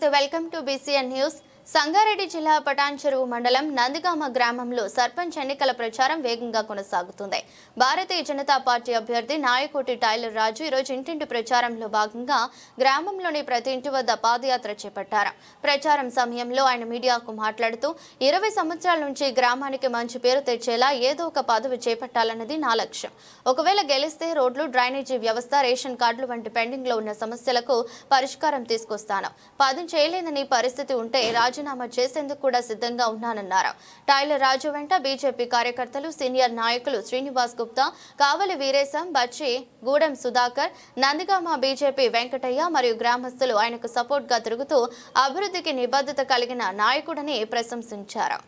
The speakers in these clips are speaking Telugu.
నమస్తే welcome to BCN news. Sangareddy జిల్లా పటాన్ చెరువు మండలం నందిగామ గ్రామంలో సర్పంచ్ ఎన్నికల ప్రచారం వేగంగా కొనసాగుతుంది. భారతీయ జనతా పార్టీ అభ్యర్థి నాయకోటి టైలర్ రాజు ఈరోజు ఇంటింటి ప్రచారంలో భాగంగా గ్రామంలోని ప్రతి ఇంటి వద్ద పాదయాత్ర చేపట్టారు. ప్రచారం సమయంలో ఆయన మీడియాకు మాట్లాడుతూ 20 సంవత్సరాల నుంచి గ్రామానికి మంచి పేరు తెచ్చేలా ఏదో ఒక పదవి చేపట్టాలన్నది నా లక్ష్యం. ఒకవేళ గెలిస్తే రోడ్లు, డ్రైనేజీ వ్యవస్థ, రేషన్ కార్డులు వంటి పెండింగ్ లో ఉన్న సమస్యలకు పరిష్కారం తీసుకొస్తాను. పదం చేయలేదని పరిస్థితి ఉంటే రాజీనామా చేసేందుకు కూడా సిద్ధంగా ఉన్నానన్నారు. టైలర్ రాజు వెంట బీజేపీ కార్యకర్తలు, సీనియర్ నాయకులు శ్రీనివాస్ గుప్తా, కావలి వీరేశం, బచ్చి, గూడెం సుధాకర్, నందిగామ బీజేపీ వెంకటయ్య మరియు గ్రామస్తులు ఆయనకు సపోర్ట్ గా తిరుగుతూ అభివృద్ధికి నిబద్ధత కలిగిన నాయకుడని ప్రశంసించారు.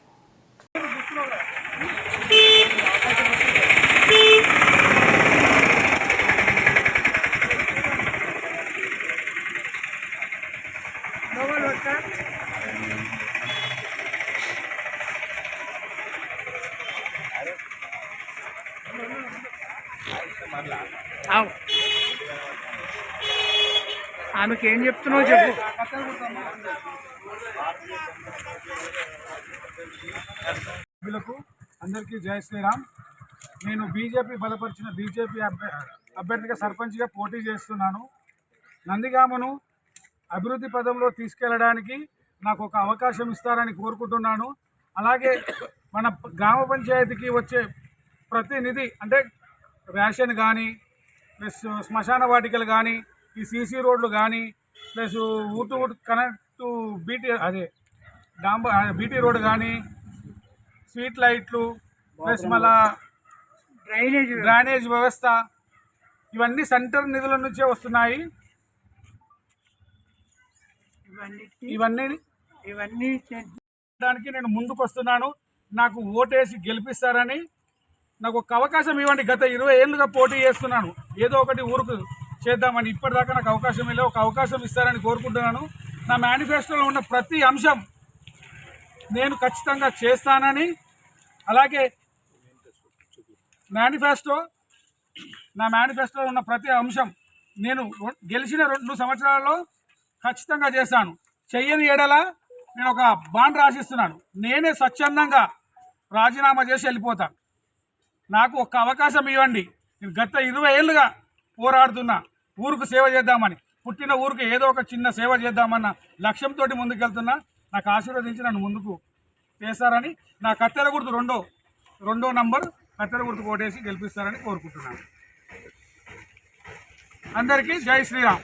ఆమెకి ఏం చెప్తున్నావు చెప్పు. అందరికీ జై శ్రీరామ్. నేను బీజేపీ బలపరిచిన బీజేపీ అభ్యర్థిగా సర్పంచ్గా పోటీ చేస్తున్నాను. నందిగామను అభివృద్ధి పదంలో తీసుకెళ్లడానికి నాకు ఒక అవకాశం ఇస్తారని కోరుకుంటున్నాను. అలాగే మన గ్రామ పంచాయతీకి వచ్చే ప్రతి నిధి అంటే రేషన్ కానీ, ప్లస్ శ్మశాన వాటికలు కానీ, ఈ సీసీ రోడ్లు కానీ, ప్లస్ ఊటు కనెక్ట్ బీటీ రోడ్ కానీ, స్ట్రీట్ లైట్లు, ప్లస్ మళ్ళా డ్రైనేజ్ వ్యవస్థ, ఇవన్నీ సెంటర్ నిధుల నుంచే వస్తున్నాయి. ఇవన్నీ చేయడానికి నేను ముందుకు వస్తున్నాను. నాకు ఓటేసి గెలిపిస్తారని నాకు ఒక అవకాశం ఇవ్వండి. గత 20 ఏళ్ళుగా పోటీ చేస్తున్నాను. ఏదో ఒకటి ఊరుకు చేద్దామని. ఇప్పటిదాకా నాకు అవకాశం ఇలా ఒక అవకాశం ఇస్తారని కోరుకుంటున్నాను. నా మేనిఫెస్టోలో ఉన్న ప్రతి అంశం నేను ఖచ్చితంగా చేస్తానని, అలాగే నా మేనిఫెస్టోలో ఉన్న ప్రతి అంశం నేను గెలిచిన 2 సంవత్సరాల్లో ఖచ్చితంగా చేస్తాను. చెయ్యని ఏడల నేను ఒక బాండ్ రాసిస్తున్నాను. నేనే స్వచ్ఛందంగా రాజీనామా చేసి వెళ్ళిపోతాను. నాకు ఒక్క అవకాశం ఇవ్వండి. నేను గత 20 ఏళ్ళుగా పోరాడుతున్నా ఊరుకు సేవ చేద్దామని. పుట్టిన ఊరికి ఏదో ఒక చిన్న సేవ చేద్దామన్న లక్ష్యంతో ముందుకెళ్తున్నా. నాకు ఆశీర్వదించి నన్ను ముందుకు చేస్తారని, నా కత్తెర గుర్తు రెండో నంబర్ కత్తెర గుర్తు ఓటేసి గెలిపిస్తారని కోరుకుంటున్నాను. అందరికీ జై శ్రీరామ్.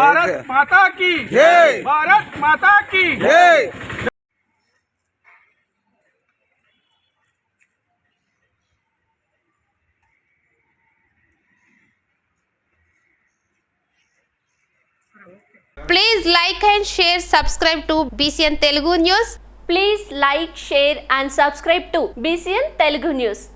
భారత్ మాతా కీ జై. భారత్ మాతా కీ జై. Please like and share, subscribe to BCN Telugu News. Please like, share and subscribe to BCN Telugu News.